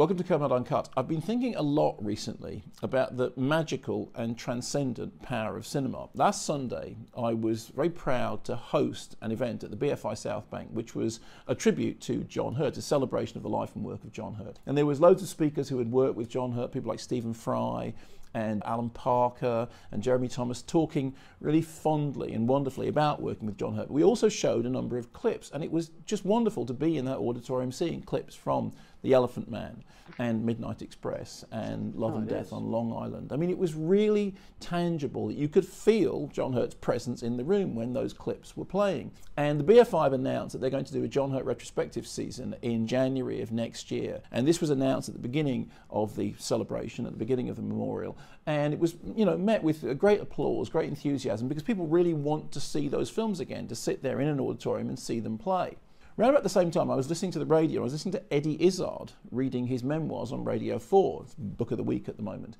Welcome to Kermode Uncut. I've been thinking a lot recently about the magical and transcendent power of cinema. Last Sunday, I was very proud to host an event at the BFI South Bank, which was a tribute to John Hurt, a celebration of the life and work of John Hurt. And there was loads of speakers who had worked with John Hurt, people like Stephen Fry and Alan Parker and Jeremy Thomas, talking really fondly and wonderfully about working with John Hurt. We also showed a number of clips, and it was just wonderful to be in that auditorium seeing clips from The Elephant Man and Midnight Express and Love and Death on Long Island. I mean, it was really tangible that you could feel John Hurt's presence in the room when those clips were playing. And the BFI have announced that they're going to do a John Hurt retrospective season in January of next year. And this was announced at the beginning of the celebration, at the beginning of the memorial. And it was, met with great applause, great enthusiasm, because people really want to see those films again, to sit there in an auditorium and see them play. Around about the same time, I was listening to the radio. I was listening to Eddie Izzard reading his memoirs on Radio 4, Book of the Week at the moment.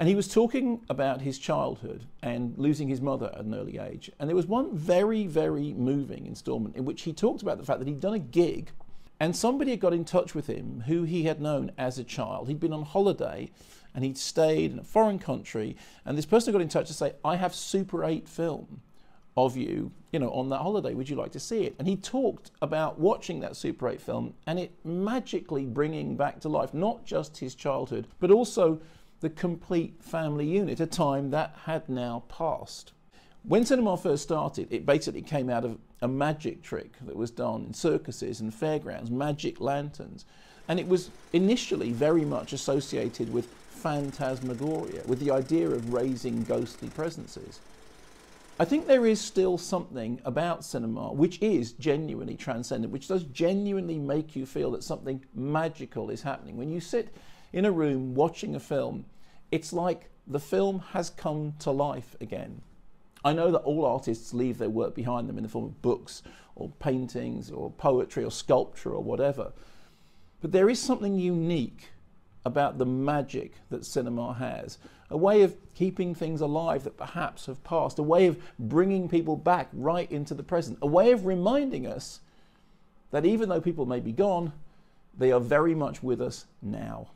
And he was talking about his childhood and losing his mother at an early age. And there was one very, very moving installment in which he talked about the fact that he'd done a gig and somebody had got in touch with him who he had known as a child. He'd been on holiday and he'd stayed in a foreign country. And this person got in touch to say, I have Super 8 film of you, on that holiday. Would you like to see it? And he talked about watching that Super 8 film and it magically bringing back to life not just his childhood, but also the complete family unit, a time that had now passed. When cinema first started, it basically came out of a magic trick that was done in circuses and fairgrounds, magic lanterns. And it was initially very much associated with phantasmagoria, with the idea of raising ghostly presences. I think there is still something about cinema which is genuinely transcendent, which does genuinely make you feel that something magical is happening. When you sit in a room watching a film, it's like the film has come to life again. I know that all artists leave their work behind them in the form of books or paintings or poetry or sculpture or whatever. But there is something unique about the magic that cinema has, a way of keeping things alive that perhaps have passed, a way of bringing people back right into the present, a way of reminding us that even though people may be gone, they are very much with us now.